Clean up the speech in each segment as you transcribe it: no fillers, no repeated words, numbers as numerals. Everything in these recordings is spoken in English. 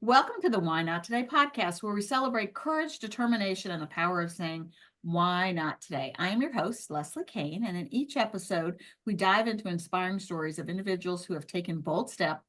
Welcome to the Why Not Today podcast, where we celebrate courage, determination, and the power of saying, why not today? I am your host, Leslie Kane, and in each episode, we dive into inspiring stories of individuals who have taken bold steps,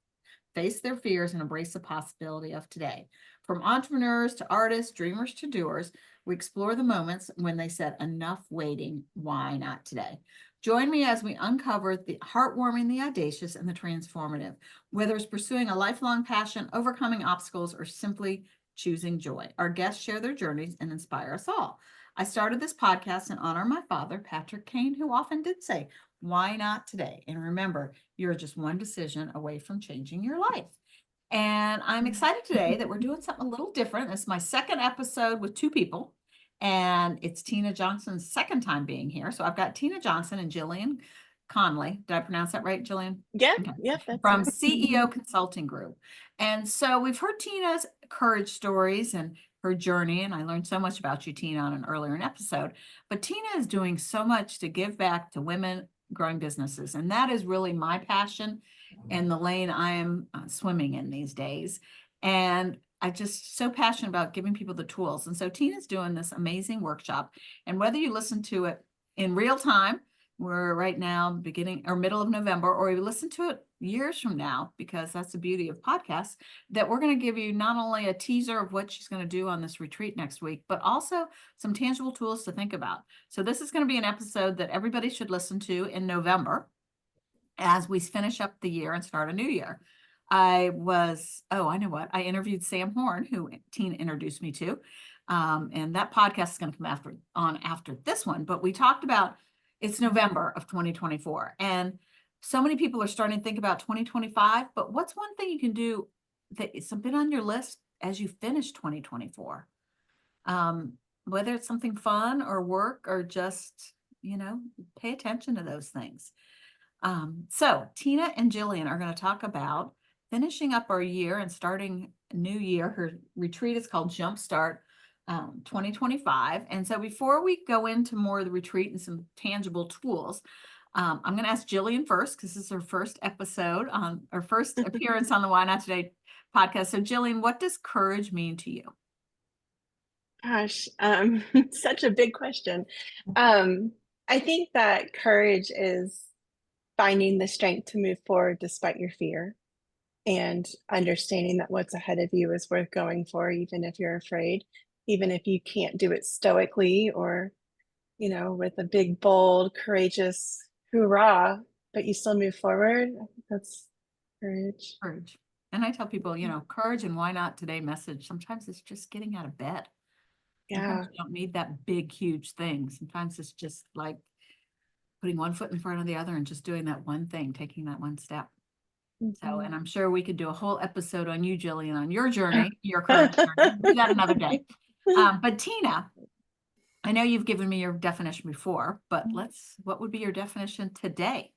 faced their fears, and embraced the possibility of today. From entrepreneurs to artists, dreamers to doers, we explore the moments when they said, enough waiting, why not today? Join me as we uncover the heartwarming, the audacious, and the transformative, whether it's pursuing a lifelong passion, overcoming obstacles, or simply choosing joy. Our guests share their journeys and inspire us all. I started this podcast in honor of my father, Patrick Kane, who often did say, why not today? And remember, you're just one decision away from changing your life. And I'm excited today that we're doing something a little different. It's my second episode with two people, and it's Tina Johnson's second time being here. So I've got Tina Johnson and Jillian Conley. Did I pronounce that right, Jillian? Yeah, Okay. yeah, that's From it. CEO Consulting Group. And so we've heard Tina's courage stories and her journey, and I learned so much about you, Tina, on an earlier episode. But Tina is doing so much to give back to women growing businesses, and that is really my passion and the lane I am swimming in these days. And I just so passionate about giving people the tools. And so Tina's doing this amazing workshop. And whether you listen to it in real time, we're right now beginning or middle of November, or you listen to it years from now, because that's the beauty of podcasts, that we're going to give you not only a teaser of what she's going to do on this retreat next week, but also some tangible tools to think about. So this is going to be an episode that everybody should listen to in November as we finish up the year and start a new year. I know what, I interviewed Sam Horn, who Tina introduced me to. And that podcast is going to come after this one, but we talked about, it's November of 2024. And so many people are starting to think about 2025, but what's one thing you can do that is been on your list as you finish 2024? Whether it's something fun or work or just, pay attention to those things. So Tina and Jillian are going to talk about finishing up our year and starting a new year. Her retreat is called Jumpstart 2025. And so before we go into more of the retreat and some tangible tools, I'm going to ask Jillian first, because this is her first episode on her first appearance on the Why Not Today podcast. So Jillian, what does courage mean to you? Gosh, such a big question. I think that courage is finding the strength to move forward despite your fear and understanding that what's ahead of you is worth going for, even if you're afraid, even if you can't do it stoically or, with a big, bold, courageous hoorah, but you still move forward. I think that's courage. Courage. And I tell people, courage and why not today message. Sometimes it's just getting out of bed. Sometimes Yeah. you don't need that big, huge thing. Sometimes it's just like putting one foot in front of the other and just doing that one thing, taking that one step. So, and I'm sure we could do a whole episode on you, Jillian, on your journey, your courage journey. We'll do that another day. But Tina, I know you've given me your definition before, but what would be your definition today?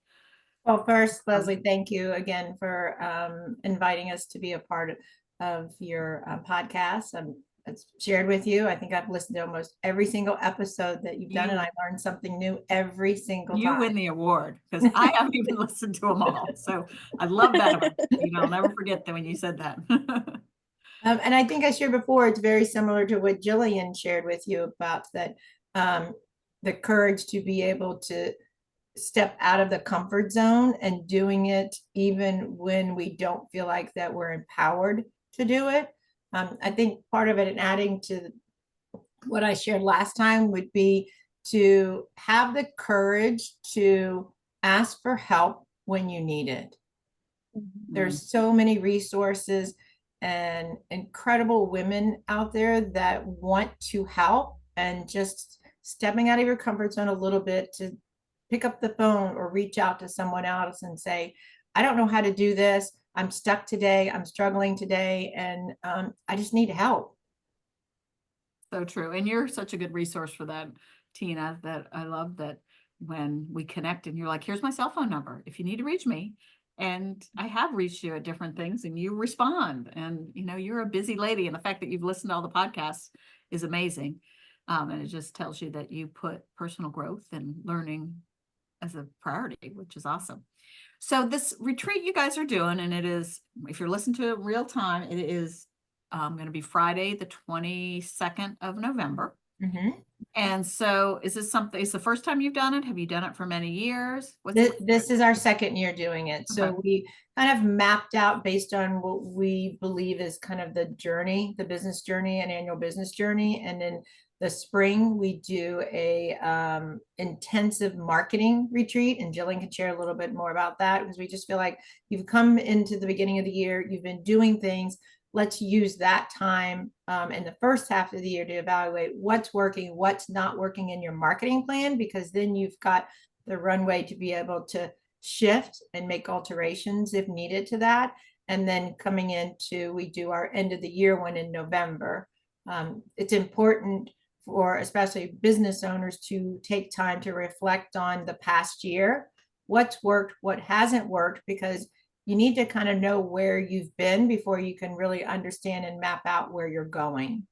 Well, first, Leslie, thank you again for inviting us to be a part of your podcast. It's shared with you. I think I've listened to almost every single episode that you've done, and I learned something new every single time. You win the award, because I haven't even listened to them all. So I love that about you. I'll never forget that when you said that. And I think I shared before, it's very similar to what Jillian shared with you about that, the courage to be able to step out of the comfort zone and doing it even when we don't feel like that we're empowered to do it. I think part of it, and adding to what I shared last time, would be to have the courage to ask for help when you need it. There's so many resources and incredible women out there that want to help, and just stepping out of your comfort zone a little bit to pick up the phone or reach out to someone else and say, I don't know how to do this. I'm stuck today. I'm struggling today. And I just need help. So true. And you're such a good resource for that, Tina, that I love that when we connect and you're like, here's my cell phone number if you need to reach me. And I have reached you at different things and you respond. And, you're a busy lady. And the fact that you've listened to all the podcasts is amazing. And it just tells you that you put personal growth and learning as a priority, which is awesome. So this retreat you guys are doing, and it is, if you're listening to it real time, it is going to be Friday, the 22nd of November. Mhm. And so is this something, it's the first time you've done it? Have you done it for many years? This is our second year doing it. So Okay. we kind of mapped out based on what we believe is kind of the journey, the business journey and annual business journey. And in the spring, we do a intensive marketing retreat. And Jillian can share a little bit more about that because we just feel like you've come into the beginning of the year, you've been doing things. Let's use that time in the first half of the year to evaluate what's working, what's not working in your marketing plan, because then you've got the runway to be able to shift and make alterations if needed to that. And then coming into, we do our end of the year one in November. It's important for especially business owners to take time to reflect on the past year, what's worked, what hasn't worked, because you need to kind of know where you've been before you can really understand and map out where you're going.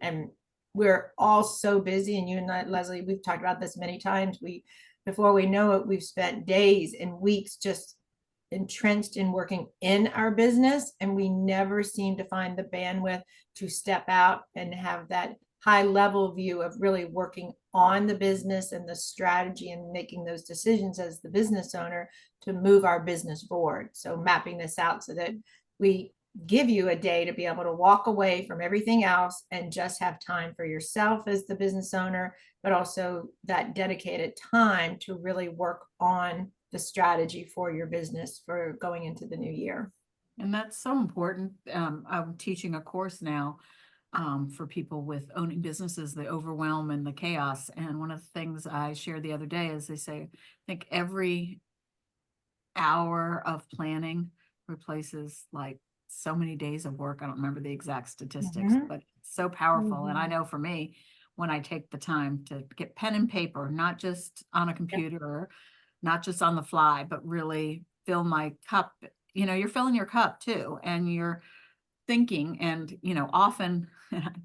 And we're all so busy, and you and I, Leslie, we've talked about this many times. Before we know it, we've spent days and weeks just entrenched in working in our business, and we never seem to find the bandwidth to step out and have that high level view of really working on the business and the strategy and making those decisions as the business owner to move our business forward. So mapping this out so that we give you a day to be able to walk away from everything else and just have time for yourself as the business owner, but also that dedicated time to really work on the strategy for your business for going into the new year. And that's so important. I'm teaching a course now for people with owning businesses, the overwhelm and the chaos. And one of the things I shared the other day is they say, I think every hour of planning replaces like so many days of work. I don't remember the exact statistics, but it's so powerful. And I know for me, when I take the time to get pen and paper, not just on a computer, not just on the fly, but really fill my cup, you're filling your cup too. And you're thinking, and often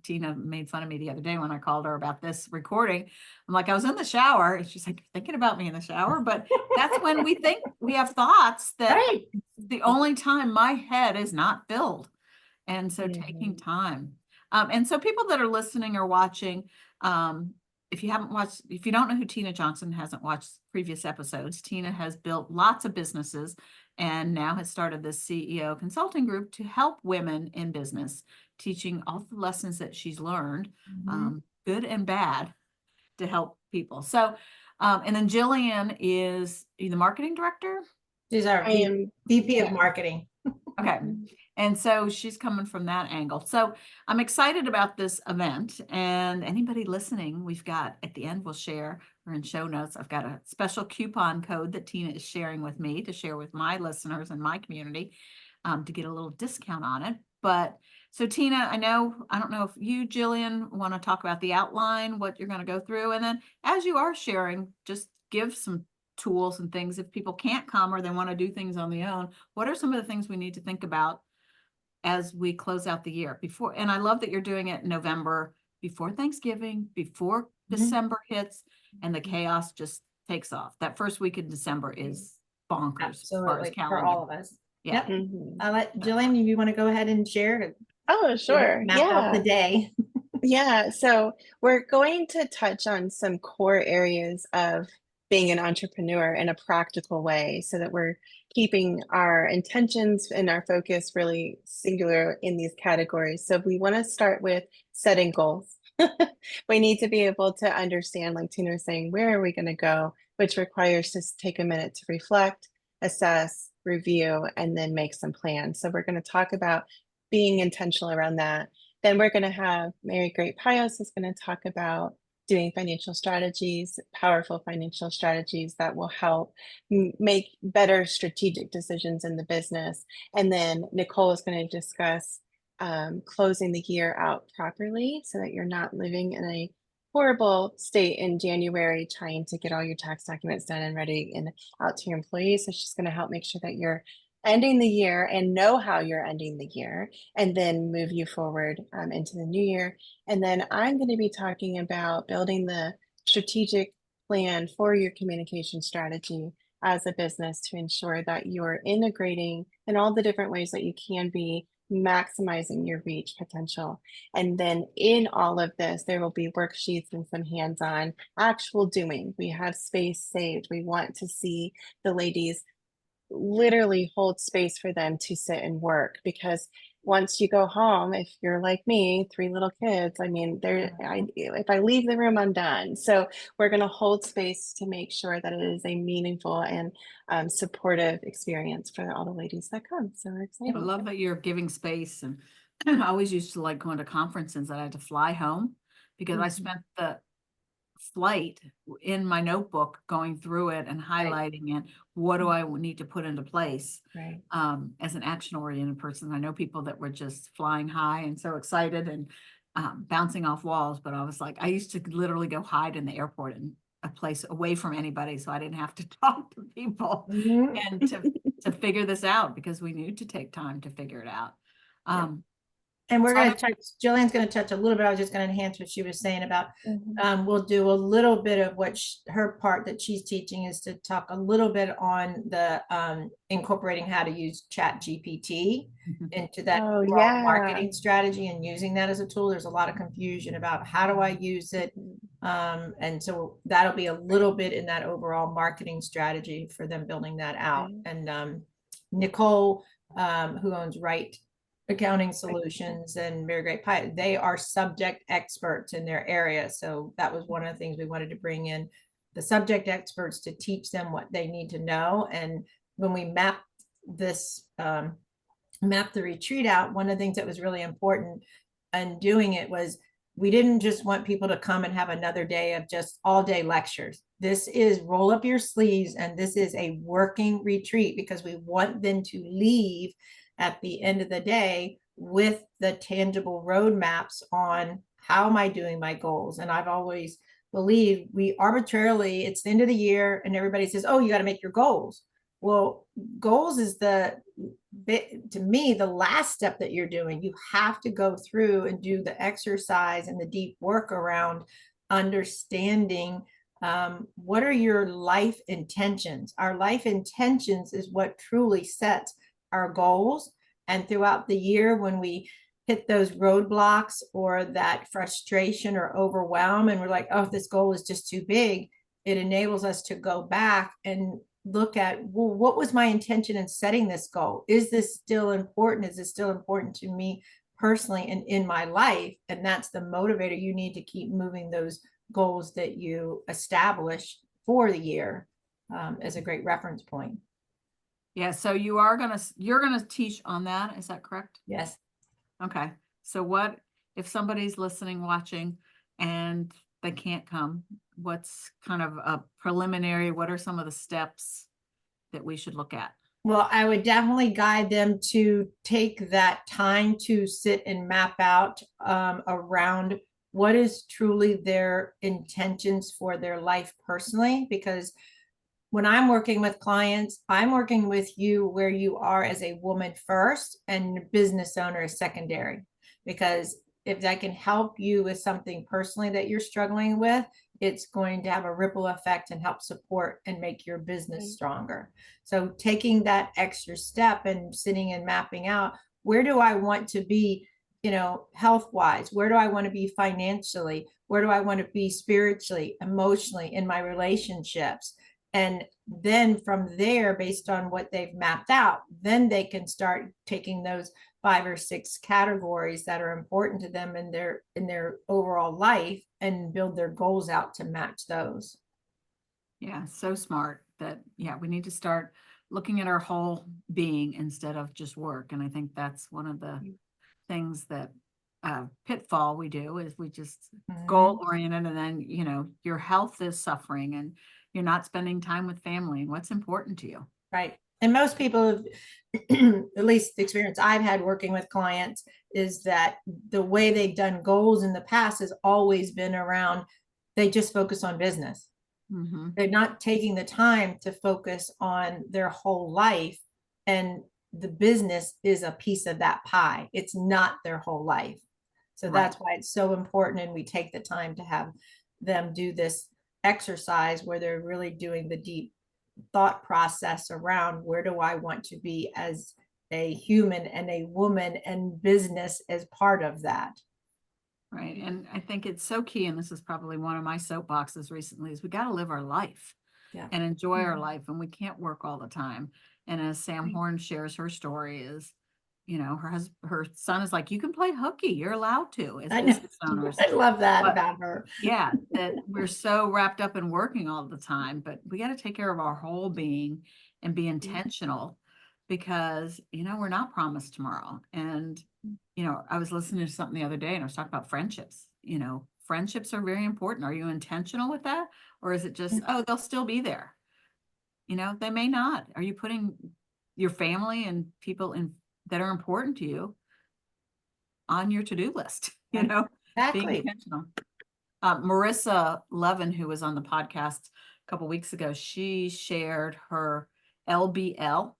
Tina made fun of me the other day when I called her about this recording. I'm like, I was in the shower, and she's like, you're thinking about me in the shower. But that's when we think we have thoughts that Right. the only time my head is not filled. And so taking time. And so people that are listening or watching, if you don't know who Tina Johnson, hasn't watched previous episodes, Tina has built lots of businesses and now has started this CEO consulting group to help women in business, teaching all the lessons that she's learned, good and bad, to help people. So, and then Jillian is the marketing director. She's our VP of marketing. Okay. And so she's coming from that angle. So I'm excited about this event, and anybody listening, we've got at the end, we'll share, or in show notes, I've got a special coupon code that Tina is sharing with me to share with my listeners and my community to get a little discount on it. But so Tina, I don't know if you, Jillian, want to talk about the outline, what you're going to go through. And then as you are sharing, just give some tools and things if people can't come or they want to do things on their own. What are some of the things we need to think about as we close out the year before? And I love that you're doing it in November, before Thanksgiving, before December hits, and the chaos just takes off. That first week in December is bonkers. Absolutely, as far as for all of us. Yeah. Yep. I'll let Jillian, you want to go ahead and share? Oh, sure. Map out the day. Yeah, so we're going to touch on some core areas of being an entrepreneur in a practical way so that we're keeping our intentions and our focus really singular in these categories. So we want to start with setting goals. We need to be able to understand, like Tina was saying, where are we going to go, which requires us to take a minute to reflect, assess, review, and then make some plans. So we're going to talk about being intentional around that. Then we're going to have Mary Great Pios is going to talk about doing financial strategies, powerful financial strategies that will help make better strategic decisions in the business. And then Nicole is going to discuss closing the year out properly so that you're not living in a horrible state in January trying to get all your tax documents done and ready and out to your employees. So she's going to help make sure that you're ending the year and know how you're ending the year, and then move you forward into the new year. And then I'm going to be talking about building the strategic plan for your communication strategy as a business to ensure that you're integrating in all the different ways that you can be maximizing your reach potential. And then in all of this, there will be worksheets and some hands-on actual doing. We have space saved. We want to see the ladies literally hold space for them to sit and work, because once you go home, if you're like me, 3 little kids, I mean, if I leave the room, I'm done. So we're going to hold space to make sure that it is a meaningful and supportive experience for all the ladies that come. So we're I excited. love that you're giving space. And I always used to like going to conferences that I had to fly home because I spent the flight in my notebook going through it and highlighting it. What do I need to put into place? Right. As an action-oriented person, I know people that were just flying high and so excited and bouncing off walls, but I was like, I used to literally go hide in the airport in a place away from anybody so I didn't have to talk to people and to figure this out, because we need to take time to figure it out. And we're So going to touch, Jillian's going to touch a little bit. I was just going to enhance what she was saying about, we'll do a little bit of what her part that she's teaching is to talk a little bit on the incorporating how to use Chat GPT into that marketing strategy and using that as a tool. There's a lot of confusion about how do I use it. And so that'll be a little bit in that overall marketing strategy for them building that out. And Nicole, who owns Right Accounting Solutions and Very Great Pie, they are subject experts in their area. So that was one of the things we wanted to bring in, the subject experts, to teach them what they need to know. And when we mapped this, mapped the retreat out, one of the things that was really important in doing it was we didn't just want people to come and have another day of just all day lectures. This is roll up your sleeves, and this is a working retreat, because we want them to leave at the end of the day with the tangible roadmaps on how am I doing my goals. And I've always believed we arbitrarily, it's the end of the year and everybody says, oh, you got to make your goals. Well, goals is to me, the last step that you're doing. You have to go through and do the exercise and the deep work around understanding what are your life intentions. Our life intentions is what truly sets our goals. And throughout the year, when we hit those roadblocks or that frustration or overwhelm, and we're like, oh, this goal is just too big, it enables us to go back and look at, well, what was my intention in setting this goal? Is this still important? Is this still important to me personally and in my life? And that's the motivator. You need to keep moving those goals that you establish for the year as a great reference point. Yeah, so you're gonna teach on that, is that correct? Yes. Okay, so what if somebody's listening, watching, and they can't come? What's kind of a preliminary, what are some of the steps that we should look at? Well, I would definitely guide them to take that time to sit and map out around what is truly their intentions for their life personally, because when I'm working with clients, I'm working with you where you are as a woman first and business owner is secondary. Because if I can help you with something personally that you're struggling with, it's going to have a ripple effect and help support and make your business stronger. So taking that extra step and sitting and mapping out, where do I want to be, health wise? Where do I want to be financially? Where do I want to be spiritually, emotionally, in my relationships? And then from there, based on what they've mapped out, then they can start taking those 5 or 6 categories that are important to them in their overall life and build their goals out to match those. Yeah, so smart that, we need to start looking at our whole being instead of just work. And I think that's one of the things that pitfall we do is we just goal oriented, and then, your health is suffering and you're not spending time with family and what's important to you. Right. And most people, at least the experience I've had working with clients, is that the way they've done goals in the past has always been around, they just focus on business. They're not taking the time to focus on their whole life. And the business is a piece of that pie. It's not their whole life. So that's why it's so important. And we take the time to have them do this exercise where they're really doing the deep thought process around where do I want to be as a human and a woman, and business as part of that. Right. And I think it's so key, and this is probably one of my soapboxes recently, is we got to live our life Yeah. and enjoy our Mhm. life, and we can't work all the time. And as Sam Right. Horn shares her story is, her son is like, you can play hooky, you're allowed to as I know. business owners. I love that But about her. yeah, that we're so wrapped up in working all the time, but we got to take care of our whole being and be intentional, because, we're not promised tomorrow. And, I was listening to something the other day and I was talking about friendships. Friendships are very important. Are you intentional with that? Or is it just, oh, they'll still be there? They may not. Are you putting your family and people that are important to you on your to-do list? Being Exactly. intentional. Marissa Levin, who was on the podcast a couple weeks ago, she shared her LBL.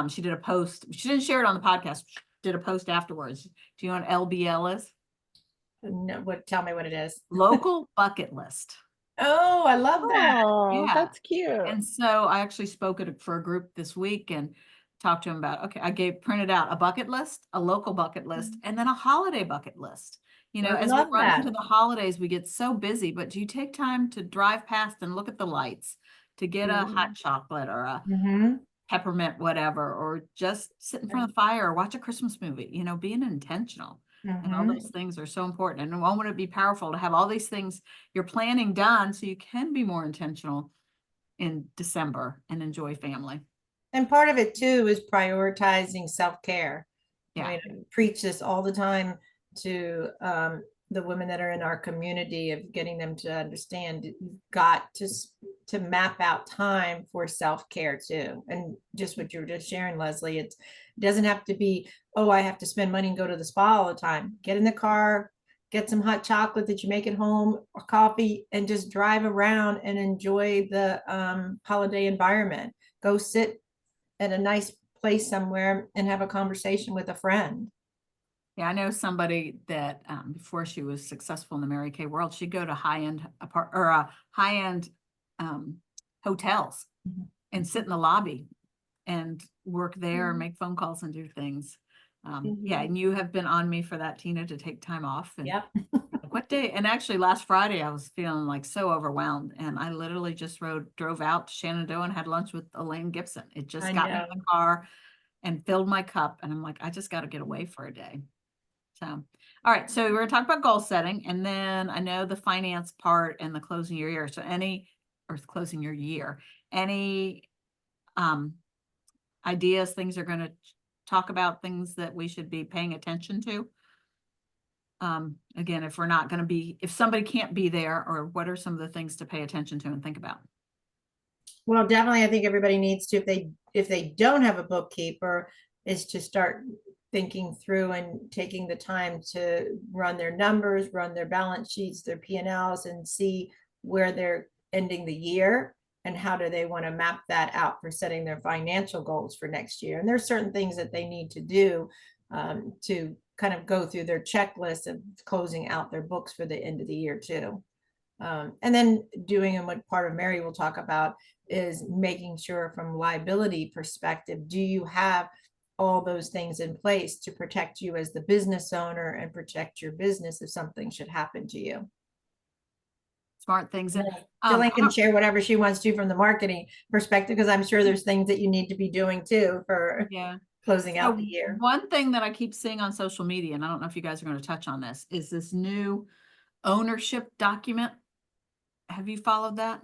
She did a post. She didn't share it on the podcast. She did a post afterwards. Do you know what LBL is? No, tell me what it is. Local bucket list. Oh, I love that. Oh, Yeah. that's cute. And so I actually spoke for a group this week and talked to them about, okay, I printed out a bucket list, a local bucket list, and then a holiday bucket list. I As we love run that. into the holidays, we get so busy, but do you take time to drive past and look at the lights, to get a hot chocolate or a Mhm. peppermint, whatever, or just sit in front of the fire or watch a Christmas movie, being intentional. And all Mhm. those things are so important. And won't it be powerful to have all these things you're planning done so you can be more intentional in December and enjoy family? And part of it too is prioritizing self-care. Yeah. I preach this all the time to the women that are in our community, of getting them to understand you've got to map out time for self-care too. And just what you were just sharing, Leslie, it doesn't have to be, oh, I have to spend money and go to the spa all the time. Get in the car, get some hot chocolate that you make at home or coffee, and just drive around and enjoy the holiday environment. Go sit at a nice place somewhere and have a conversation with a friend. Yeah, I know somebody that before she was successful in the Mary Kay world, she'd go to high-end high-end hotels and sit in the lobby and work there and make phone calls and do things. Yeah, and you have been on me for that, Tina, to take time off. And Yep. like, what day? And actually last Friday I was feeling like so overwhelmed, and I literally just drove out to Shenandoah and had lunch with Elaine Gibson. It just I got me know. in the car and filled my cup, and I'm like, I just got to get away for a day. So, all right. So we're going to talk about goal setting, and then I know the finance part and the closing your year. So closing your year, any ideas, things are going to talk about, things that we should be paying attention to? Again, if somebody can't be there, or what are some of the things to pay attention to and think about? Well, definitely, I think everybody needs to, if they don't have a bookkeeper, is to start thinking through and taking the time to run their numbers, run their balance sheets, their P&Ls, and see where they're ending the year and how do they want to map that out for setting their financial goals for next year. And there's certain things that they need to do to kind of go through their checklist of closing out their books for the end of the year too. And then doing, and what part of Mary will talk about, is making sure from liability perspective, do you have all those things in place to protect you as the business owner and protect your business if something should happen to you? Smart things. And Jillian can share whatever she wants to from the marketing perspective, because I'm sure there's things that you need to be doing too for closing out the year. One thing that I keep seeing on social media, and I don't know if you guys are going to touch on this, is this new ownership document. Have you followed that?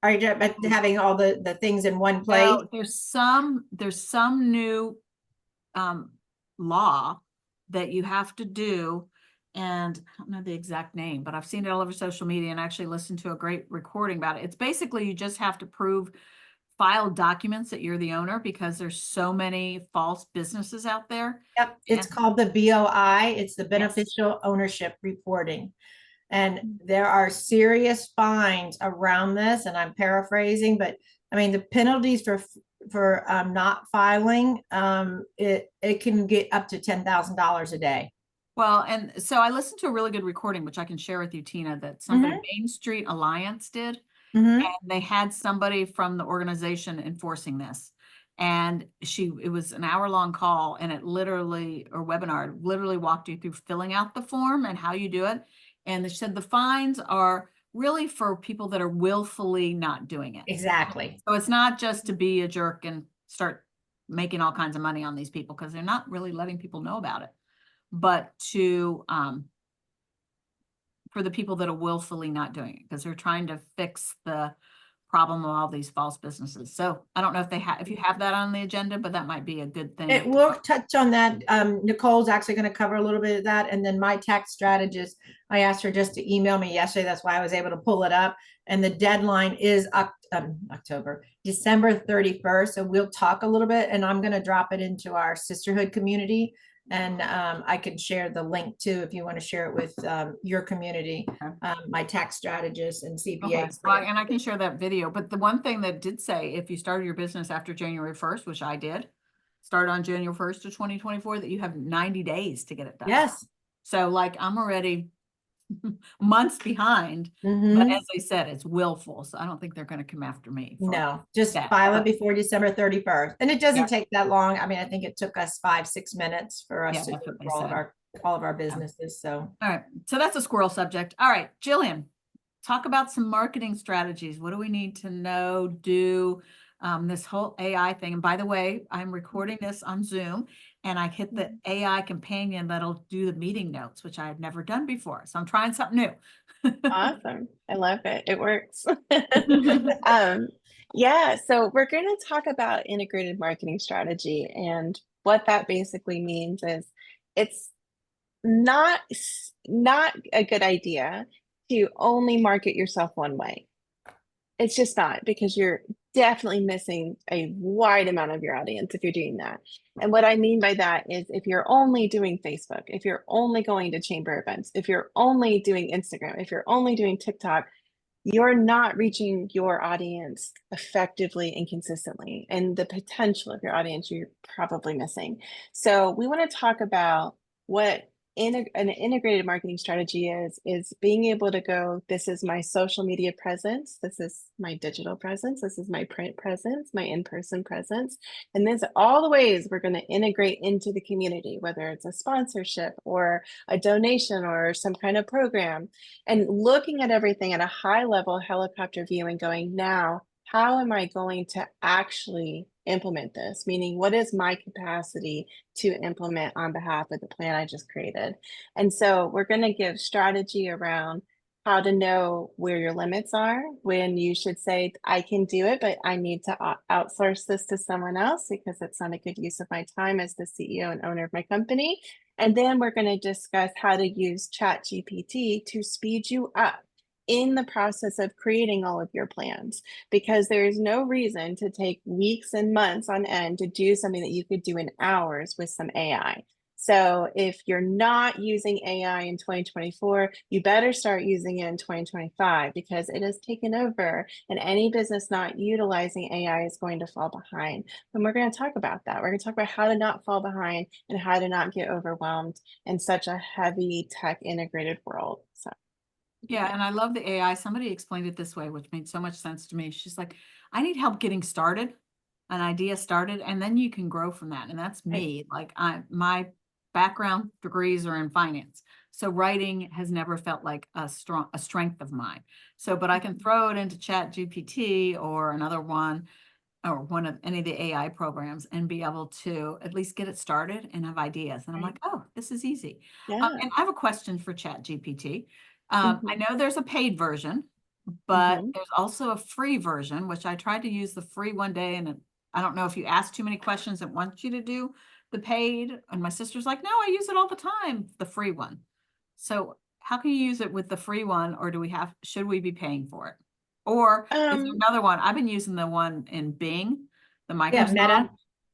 Are you having all the things in one place? No, there's some new law that you have to do, and I don't know the exact name, but I've seen it all over social media and actually listened to a great recording about it. It's basically you just have to file documents that you're the owner, because there's so many false businesses out there. Yep, it's called the BOI. It's the Beneficial Ownership Reporting. And there are serious fines around this, and I'm paraphrasing, but I mean, the penalties for not filing, it can get up to $10,000 a day. Well, and so I listened to a really good recording, which I can share with you, Tina, that somebody, Main Street Alliance, did. And they had somebody from the organization enforcing this. And it was an hour-long call, and it literally, or webinar, literally walked you through filling out the form and how you do it. And they said the fines are really for people that are willfully not doing it. Exactly. So it's not just to be a jerk and start making all kinds of money on these people, because they're not really letting people know about it, but to for the people that are willfully not doing it, because they're trying to fix the problem of all these false businesses. So I don't know if you have that on the agenda, but that might be a good thing. It will touch on that. Nicole's actually going to cover a little bit of that. And then my tax strategist, I asked her just to email me yesterday. That's why I was able to pull it up. And the deadline is December 31st. So we'll talk a little bit, and I'm going to drop it into our sisterhood community. And I can share the link too, if you want to share it with your community, my tax strategist and CPA. Okay. Well, and I can share that video. But the one thing that did say, if you started your business after January 1st, which I did, start on January 1st of 2024, that you have 90 days to get it done. Yes. So like I'm already months behind, Mhm. but as I said, it's willful. So I don't think they're going to come after me. No, just that, file it but- before December 31st. And it doesn't Yeah. take that long. I mean, I think it took us 5-6 minutes for us Yeah, to that's do what they for all of said. our businesses. So All right. So that's a squirrel subject. All right, Jillian, talk about some marketing strategies. What do we need to know, do, this whole AI thing? And by the way, I'm recording this on Zoom, and I hit the AI companion that'll do the meeting notes, which I had never done before. So I'm trying something new. Awesome. I love it. It works. Yeah, so we're going to talk about integrated marketing strategy, and what that basically means is it's not a good idea to only market yourself one way. It's just not, because you're definitely missing a wide amount of your audience if you're doing that. And what I mean by that is, if you're only doing Facebook, if you're only going to chamber events, if you're only doing Instagram, if you're only doing TikTok, you're not reaching your audience effectively and consistently. And the potential of your audience, you're probably missing. So we want to talk about what an integrated marketing strategy is being able to go, this is my social media presence, this is my digital presence, this is my print presence, my in-person presence, and these are all the ways we're going to integrate into the community, whether it's a sponsorship or a donation or some kind of program, and looking at everything at a high level helicopter view and going, now, how am I going to actually implement this? Meaning, what is my capacity to implement on behalf of the plan I just created? And so we're going to give strategy around how to know where your limits are, when you should say, I can do it, but I need to outsource this to someone else because it's not a good use of my time as the CEO and owner of my company. And then we're going to discuss how to use ChatGPT to speed you up in the process of creating all of your plans, because there is no reason to take weeks and months on end to do something that you could do in hours with some AI. So if you're not using AI in 2024, you better start using it in 2025, because it has taken over, and any business not utilizing AI is going to fall behind. And we're going to talk about that. We're going to talk about how to not fall behind and how to not get overwhelmed in such a heavy tech integrated world. So Yeah, and I love the AI. Somebody explained it this way, which made so much sense to me. She's like, I need help getting started, an idea started, and then you can grow from that. And that's me. Like my background degrees are in finance. So writing has never felt like a strength of mine. So, but I can throw it into Chat GPT or another one, or one of any of the AI programs, and be able to at least get it started and have ideas. And I'm like, oh, this is easy. yeah. And I have a question for Chat GPT. I know there's a paid version, but there's also a free version, which I tried to use the free one day, and I don't know if you ask too many questions, it wants you to do the paid. And my sister's like, no, I use it all the time, the free one. So how can you use it with the free one, or should we be paying for it? Or is there another one? I've been using the one in Bing, the Microsoft. Meta.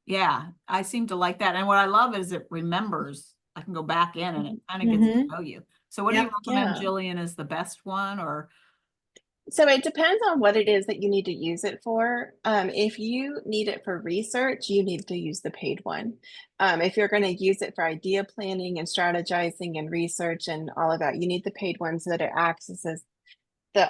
Yeah, I seem to like that. And what I love is it remembers. I can go back in and it kind of gets to know you. So what do you recommend, Jillian, is the best one? Or so it depends on what it is that you need to use it for. If you need it for research, you need to use the paid one. If you're going to use it for idea planning and strategizing and research and all of that, you need the paid one so that it accesses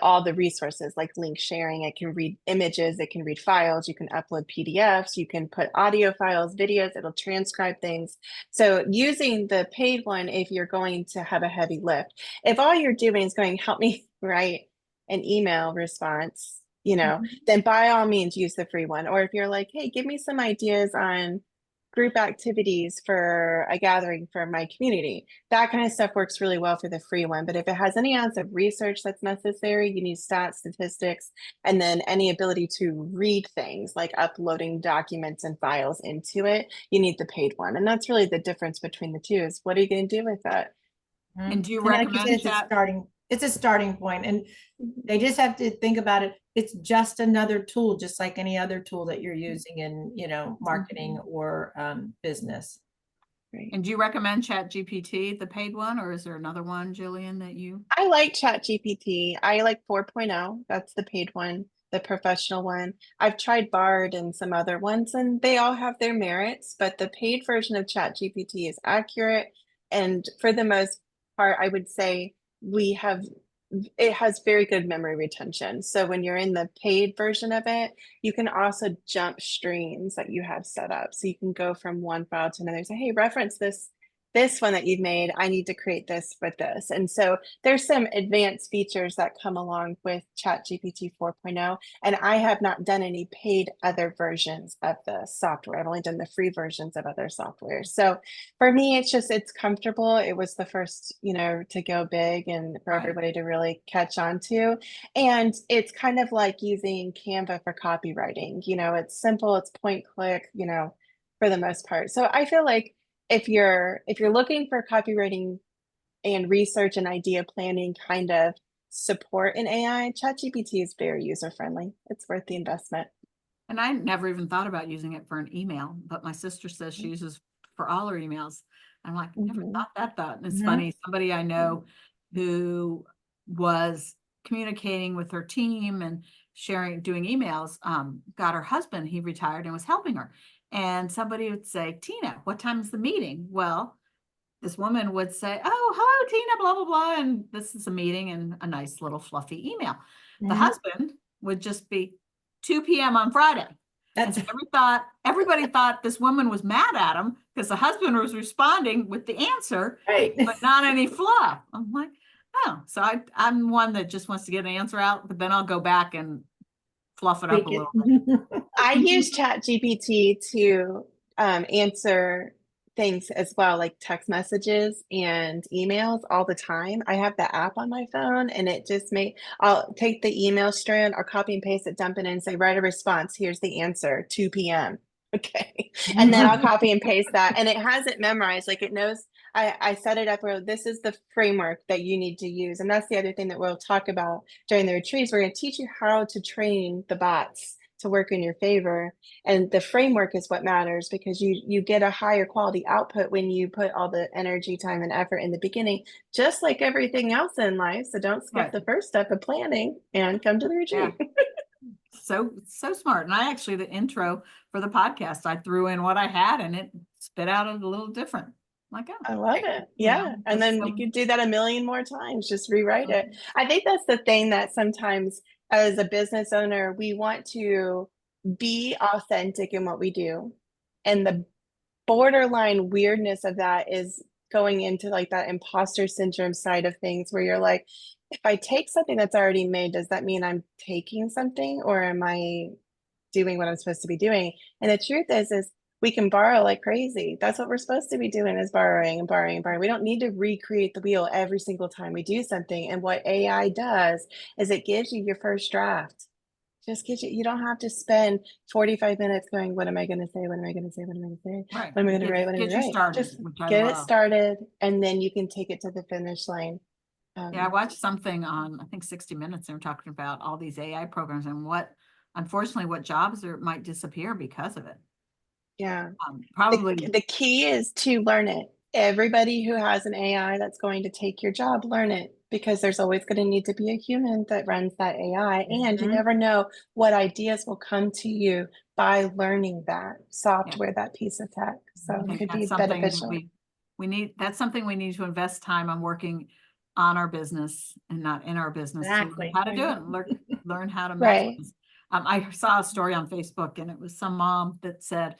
all the resources like link sharing. It can read images, it can read files, you can upload PDFs, you can put audio files, videos, it'll transcribe things. So using the paid one, if you're going to have a heavy lift, if all you're doing is going, help me write an email response, then by all means use the free one. Or if you're like, hey, give me some ideas on group activities for a gathering for my community, that kind of stuff works really well for the free one. But if it has any ounce of research that's necessary, you need stats, statistics, and then any ability to read things like uploading documents and files into it, you need the paid one. And that's really the difference between the two, is what are you going to do with that? And do you And like you recommend said, chat? it's a starting point, and they just have to think about it. It's just another tool, just like any other tool that you're using in, marketing or business. Right. And do you recommend Chat GPT, the paid one, or is there another one, Jillian, that you? I like Chat GPT. I like 4.0. That's the paid one, the professional one. I've tried Bard and some other ones, and they all have their merits, but the paid version of Chat GPT is accurate. And for the most part, I would say it has very good memory retention. So when you're in the paid version of it, you can also jump streams that you have set up. So you can go from one file to another, say, hey, reference this one that you've made, I need to create this with this. And so there's some advanced features that come along with ChatGPT 4.0. And I have not done any paid other versions of the software. I've only done the free versions of other software. So for me, it's comfortable. It was the first, to go big and for everybody to really catch on to. And it's kind of like using Canva for copywriting. It's simple, it's point click, for the most part. So I feel like if you're looking for copywriting and research and idea planning kind of support in AI, ChatGPT is very user friendly. It's worth the investment. And I never even thought about using it for an email, but my sister says she uses for all her emails. I'm like, never thought that thought. And it's funny, somebody I know who was communicating with her team and doing emails, got her husband, he retired and was helping her. And somebody would say, Tina, what time is the meeting? Well, this woman would say, oh, hello, Tina, blah, blah, blah. And this is a meeting and a nice little fluffy email. The husband would just be 2 p.m. on Friday. And so everybody thought this woman was mad at him because the husband was responding with the answer, but not any fluff. I'm like, oh, so I'm one that just wants to get an answer out, but then I'll go back and fluff it up a little bit. I use ChatGPT to answer things as well, like text messages and emails all the time. I have the app on my phone, and it just I'll take the email strand, I'll copy and paste it, dump it in, and say, write a response. Here's the answer, 2 p.m. Okay. And then I'll copy and paste that. And it has it memorized. Like it knows, I set it up where this is the framework that you need to use. And that's the other thing that we'll talk about during the retreats. We're going to teach you how to train the bots to work in your favor. And the framework is what matters, because you get a higher quality output when you put all the energy, time, and effort in the beginning, just like everything else in life. So don't skip the first step of planning and come to the retreat. Yeah. So smart. And I actually, the intro for the podcast, I threw in what I had and it spit out a little different. Like, oh, I love it. Yeah. And then you could do that a million more times, just rewrite it. I think that's the thing that sometimes as a business owner, we want to be authentic in what we do. And the borderline weirdness of that is going into like that imposter syndrome side of things, where you're like, if I take something that's already made, does that mean I'm taking something, or am I doing what I'm supposed to be doing? And the truth is we can borrow like crazy. That's what we're supposed to be doing, is borrowing and borrowing and borrowing. We don't need to recreate the wheel every single time we do something. And what AI does is it gives you your first draft. Just gives you don't have to spend 45 minutes going, what am I going to say? What am I going to say? What am I going to say? Right. What am I going to write? What am I going to write? Just get it started, and then you can take it to the finish line. Yeah, I watched something on, I think 60 Minutes, and we're talking about all these AI programs and unfortunately, what jobs might disappear because of it. Yeah. Probably. The key is to learn it. Everybody who has an AI that's going to take your job, learn it, because there's always going to need to be a human that runs that AI. And you never know what ideas will come to you by learning that software, that piece of tech. So it could be beneficial. That's something we need to invest time on working on our business and not in our business, to learn Exactly. how to do it and learn how to Right. maximize. I saw a story on Facebook, and it was some mom that said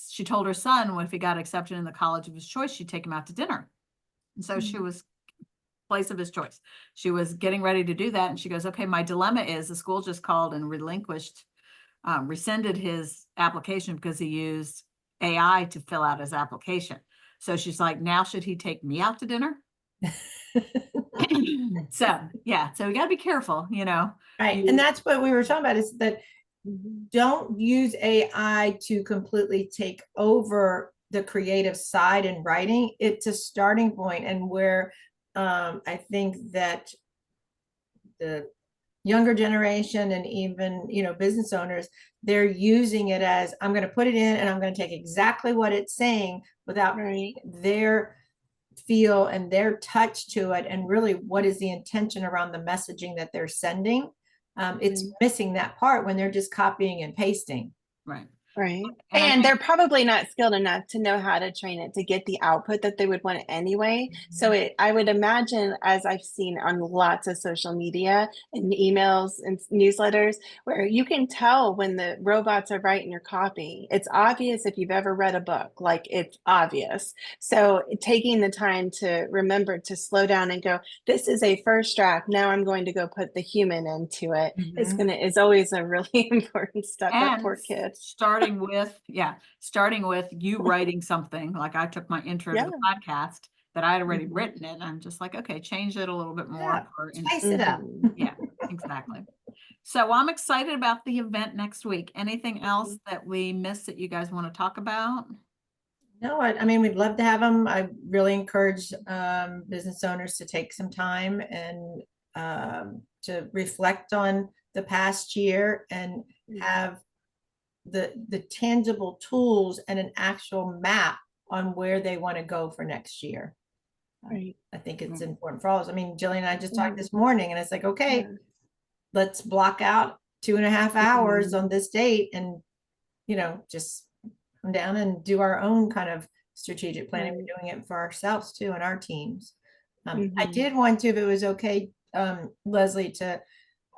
she told her son, well, if he got accepted in the college of his choice, she'd take him out to dinner. And so she was place of his choice. She was getting ready to do that. And she goes, okay, my dilemma is the school just called and rescinded his application because he used AI to fill out his application. So she's like, now should he take me out to dinner? So yeah, so we got to be careful, Right. And that's what we were talking about, is that don't use AI to completely take over the creative side in writing. It's a starting point, and where I think that the younger generation and even, business owners, they're using it as, I'm going to put it in and I'm going to take exactly what it's saying without their feel and their touch to it. And really, what is the intention around the messaging that they're sending? It's missing that part when they're just copying and pasting. Right. Right. And And they're probably not skilled enough to know how to train it to get the output that they would want anyway. So I would imagine, as I've seen on lots of social media and emails and newsletters, where you can tell when the robots are writing your copy. It's obvious if you've ever read a book, like it's obvious. So taking the time to remember to slow down and go, this is a first draft. Now I'm going to go put the human into it. Is always a really important step. That poor kid. Starting with you writing something, like I took my intro to the podcast that I had already written it. And I'm just like, okay, change it a little bit more. Spice it up. Yeah, exactly. So I'm excited about the event next week. Anything else that we missed that you guys want to talk about? No, I mean, we'd love to have them. I really encourage business owners to take some time and to reflect on the past year and have the tangible tools and an actual map on where they want to go for next year. Right. I think it's important for all of us. I mean, Jillian and I just talked this morning, and it's like, okay, let's block out 2.5 hours on this date and, just come down and do our own kind of strategic planning. We're doing it for ourselves too, and our teams. I did want to, if it was okay, Leslie, to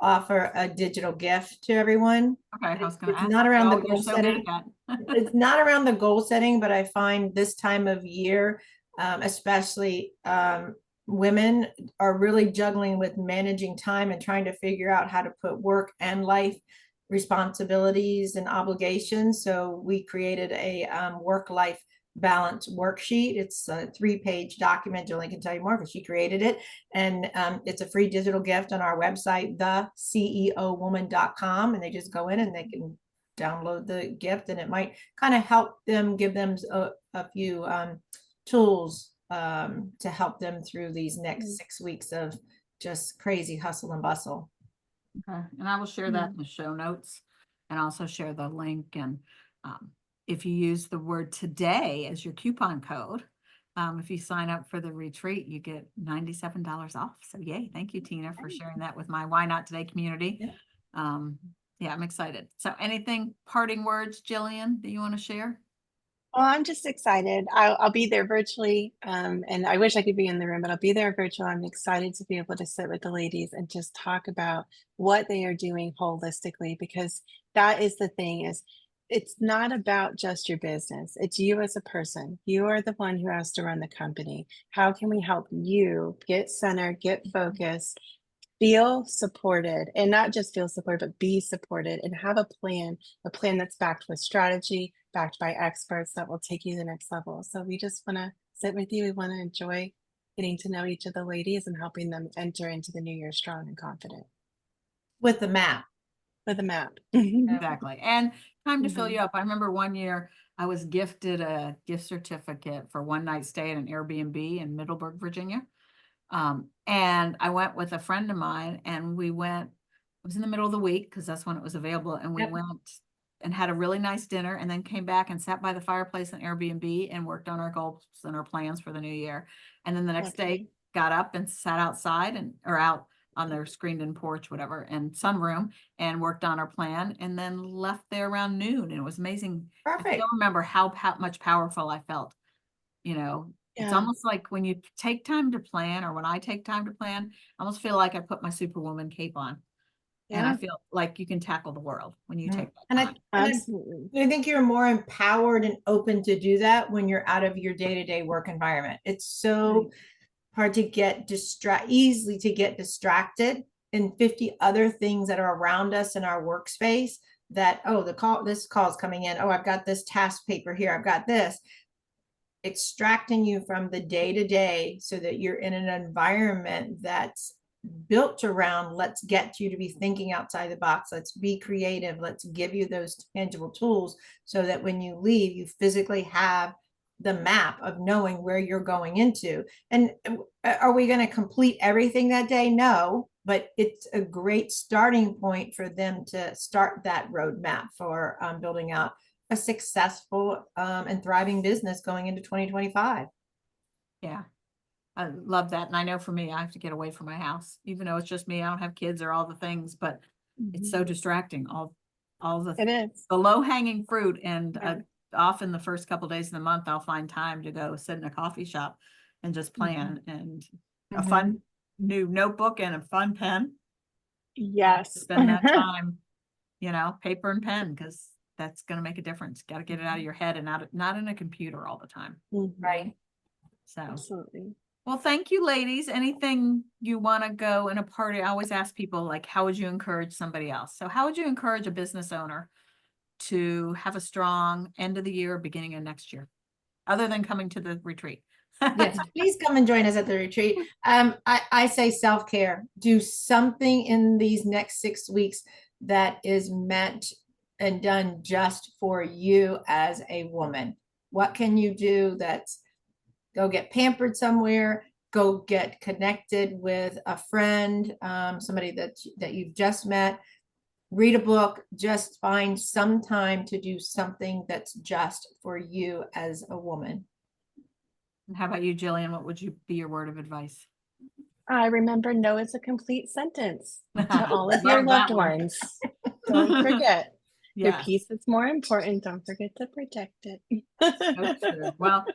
offer a digital gift to everyone. Okay, I was going to ask. It's not around the You're goal so setting. good at that. It's not around the goal setting, but I find this time of year, especially women are really juggling with managing time and trying to figure out how to put work and life responsibilities and obligations. So we created a work-life balance worksheet. It's a 3-page document. Jillian can tell you more because she created it. And it's a free digital gift on our website, theceowoman.com. And they just go in and they can download the gift, and it might kind of help them, give them a few tools to help them through these next 6 weeks of just crazy hustle and bustle. Okay, and I will share that in the show notes and also share the link. And if you use the word today as your coupon code, if you sign up for the retreat, you get $97 off. So yay, thank you, Tina, for sharing that with my Why Not Today community. Yeah, I'm excited. So anything, parting words, Jillian, that you want to share? Well, I'm just excited. I'll be there virtually, and I wish I could be in the room, but I'll be there virtual. I'm excited to be able to sit with the ladies and just talk about what they are doing holistically, because that is the thing, is it's not about just your business. It's you as a person. You are the one who has to run the company. How can we help you get centered, get focused, feel supported, and not just feel supported, but be supported and have a plan that's backed with strategy, backed by experts that will take you to the next level. So we just want to sit with you. We want to enjoy getting to know each of the ladies and helping them enter into the new year strong and confident. With the map. With a map. Exactly. And time to fill you up. I remember one year I was gifted a gift certificate for one night stay at an Airbnb in Middleburg, Virginia. And I went with a friend of mine, and we went, it was in the middle of the week because that's when it was available. And we went and had a really nice dinner, and then came back and sat by the fireplace in Airbnb and worked on our goals and our plans for the new year. And then the next day got up and sat outside or out on their screened-in porch, whatever, and sunroom, and worked on our plan, and then left there around noon. And it was amazing. Perfect. I still remember how much powerful I felt, It's Yeah. almost like when you take time to plan, or when I take time to plan, I almost feel like I put my superwoman cape on. And I Yeah. feel like you can tackle the world when you Mm. take that And time. Absolutely. I think you're more empowered and open to do that when you're out of your day-to-day work environment. It's so hard to get easily to get distracted in 50 other things that are around us in our workspace, that, oh, this call's coming in. Oh, I've got this task paper here. I've got this. Extracting you from the day-to-day so that you're in an environment that's built around, let's get you to be thinking outside the box, let's be creative, let's give you those tangible tools so that when you leave, you physically have the map of knowing where you're going into. And are we going to complete everything that day? No, but it's a great starting point for them to start that roadmap for building out a successful and thriving business going into 2025. Yeah. I love that. And I know for me, I have to get away from my house, even though it's just me. I don't have kids or all the things, but it's so distracting. All It is. the low hanging fruit. And Yeah. often the first couple days of the month, I'll find time to go sit in a coffee shop and just plan, and a fun new notebook and a fun pen. Yes. Spend that time, paper and pen, because that's going to make a difference. Got to get it out of your head and not in a computer all the time. Right. So, Absolutely. well, thank you, ladies. Anything you want to go in a party? I always ask people, like, how would you encourage somebody else? So how would you encourage a business owner to have a strong end of the year, beginning of next year, other than coming to the retreat? Yes, please come and join us at the retreat. I say self-care. Do something in these next 6 weeks that is meant and done just for you as a woman. What can you do? That's go get pampered somewhere, go get connected with a friend, somebody that you've just met, read a book, just find some time to do something that's just for you as a woman. And how about you, Jillian? What would be your word of advice? I remember no is a complete sentence to all of your Love that loved one. ones. Don't forget. Your Yes. peace is more important. Don't forget to protect it. So true. Well,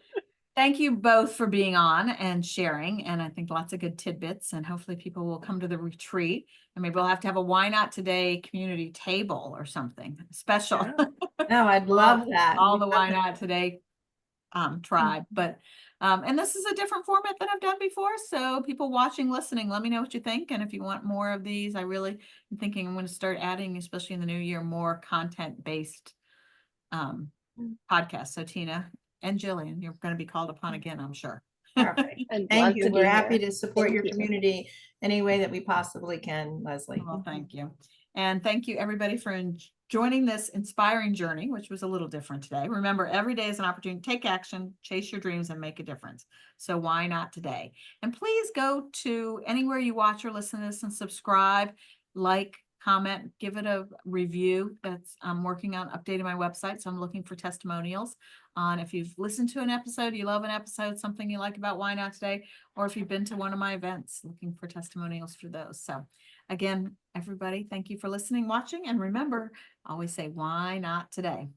thank you both for being on and sharing. And I think lots of good tidbits, and hopefully people will come to the retreat, and maybe we'll have to have a Why Not Today community table or something special. Yeah. No, I'd love that. All the Why Not Today tribe. But and this is a different format than I've done before. So people watching, listening, let me know what you think. And if you want more of these, I really am thinking I'm going to start adding, especially in the new year, more content-based podcasts. So Tina and Jillian, you're going to be called upon again, I'm sure. Perfect. I'd Thank love you. to We're be happy here. to support Thank your you. community any way that we possibly can, Leslie. Well, thank you. And thank you, everybody, for joining this inspiring journey, which was a little different today. Remember, every day is an opportunity to take action, chase your dreams, and make a difference. So why not today? And please go to anywhere you watch or listen to this and subscribe, like, comment, give it a review. I'm working on updating my website, so I'm looking for testimonials on if you've listened to an episode, you love an episode, something you like about Why Not Today, or if you've been to one of my events, looking for testimonials for those. So again, everybody, thank you for listening, watching, and remember, always say, why not today?